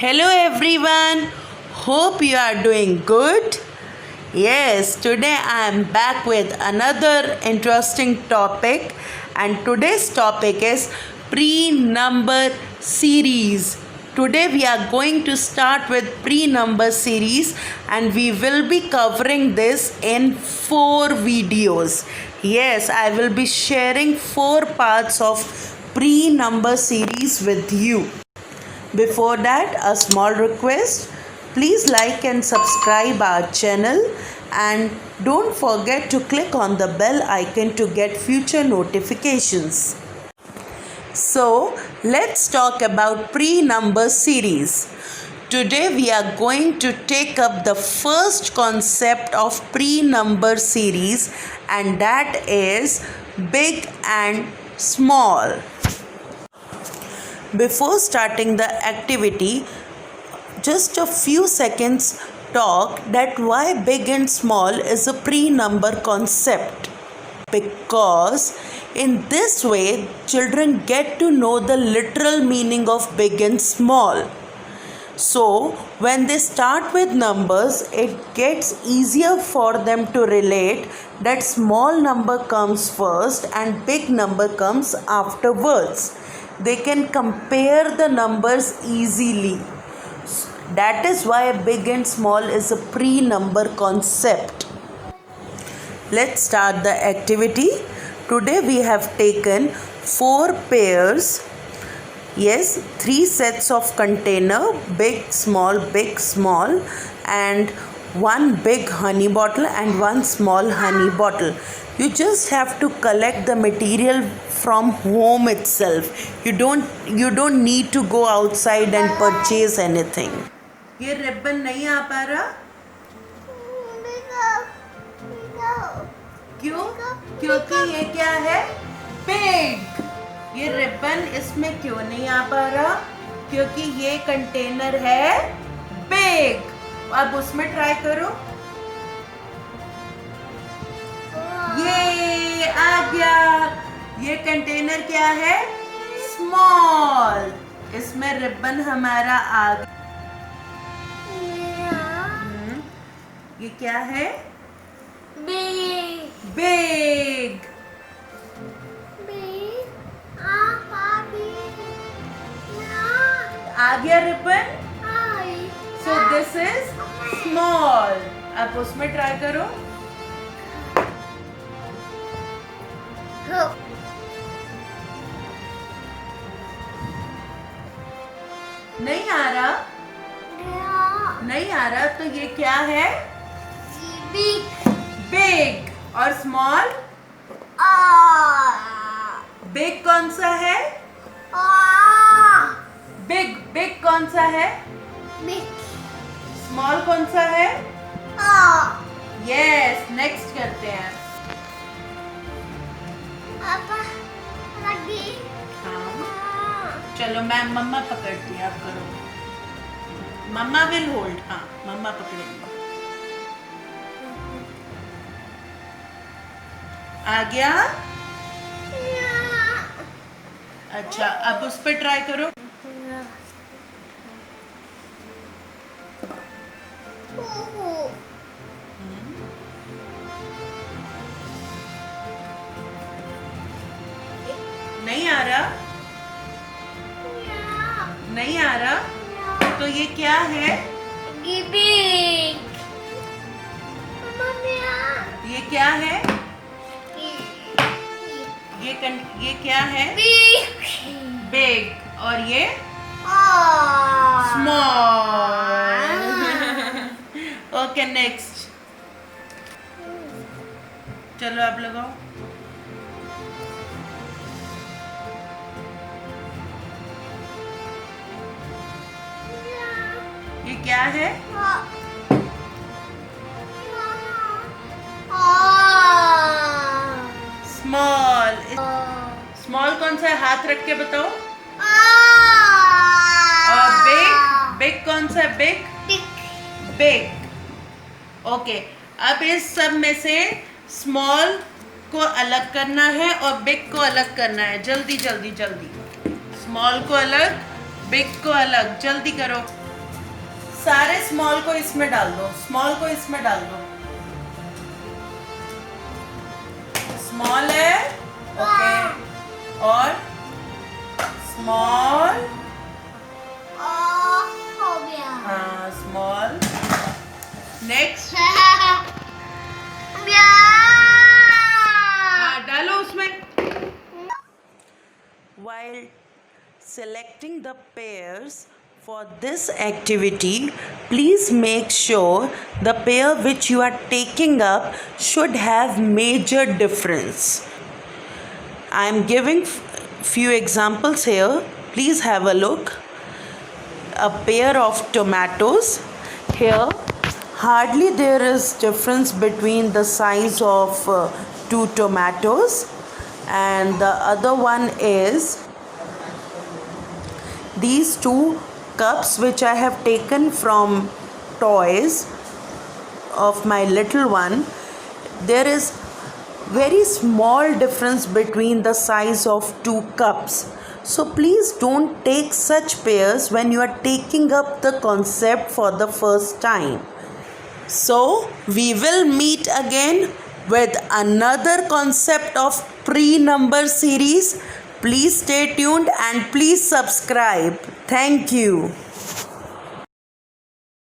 Hello everyone, hope you are doing good. Yes, today I am back with another interesting topic, and today's topic is pre-number series. Today we are going to start with pre-number series and we will be covering this in 4 videos. Yes, I will be sharing 4 parts of pre-number series with you. Before that, a small request, please like and subscribe our channel and don't forget to click on the bell icon to get future notifications. So let's talk about pre-number series. Today we are going to take up the first concept of pre-number series, and that is big and small. Before starting the activity, just a few seconds talk that why big and small is a pre-number concept. Because in this way, children get to know the literal meaning of big and small. So, when they start with numbers, it gets easier for them to relate that small number comes first and big number comes afterwards. They can compare the numbers easily. That is why big and small is a pre-number concept. Let's start the activity. Today we have taken 4 pairs. Yes, 3 sets of container, big, small, and 1 big honey bottle and 1 small honey bottle. You just have to collect the material from home itself. You don't need to go outside and purchase anything. ये ribbon नहीं आ पा रहा? क्यों? क्योंकि ये क्या है? Big. ये रिबन इसमें क्यों नहीं आ पा रहा? क्योंकि ये कंटेनर है बिग. अब उसमें ट्राई करो. ये आ गया. ये कंटेनर क्या है? स्मॉल. इसमें रिबन हमारा आ गया. ये क्या है? बिग. बिग. आ गया ribbon. So this is small. अब उसमें ट्राई करो. नहीं आ रहा? नहीं आ रहा. तो ये क्या है? बिग. बिग. और स्मॉल? बिग कौन सा है? बिग. बिग कौन सा है? बिग. स्मॉल कौन सा है? यस. नेक्स्ट करते हैं. हाँ. चलो मैं मम्मा पकड़ती हूँ. आप करो. मम्मा विल होल्ड. हाँ, मम्मा पकड़ेंगे. आ गया? अच्छा, अब उस पर ट्राई करो. नहीं आ रहा? नहीं आ रहा? तो ये क्या है? बिग. ये क्या है? ये क्या है? बिग. और ये स्मॉल. Okay, next. चलो आप लगाओ. ये क्या है? स्मॉल. स्मॉल कौन सा है? हाथ रख के बताओ. और बिग. बिग कौन सा है? बिग. बिग. ओके. अब इस सब में से स्मॉल को अलग करना है और बिग को अलग करना है. जल्दी जल्दी जल्दी. स्मॉल को अलग, बिग को अलग. जल्दी करो. सारे स्मॉल को इसमें डाल दो, स्मॉल को इसमें डाल दो। स्मॉल है, ओके, और स्मॉल, हो गया। हाँ स्मॉल। नेक्स्ट, हाँ डालो उसमें। While selecting the pairs for this activity, please make sure the pair which you are taking up should have major difference. I am giving few examples here. Please have a look. A pair of tomatoes. Here, hardly there is difference between the size of two tomatoes, and the other one is these two cups which I have taken from toys of my little one. There is very small difference between the size of two cups. So please don't take such pairs when you are taking up the concept for the first time. So we will meet again with another concept of pre-number series. Please stay tuned and please subscribe. Thank you.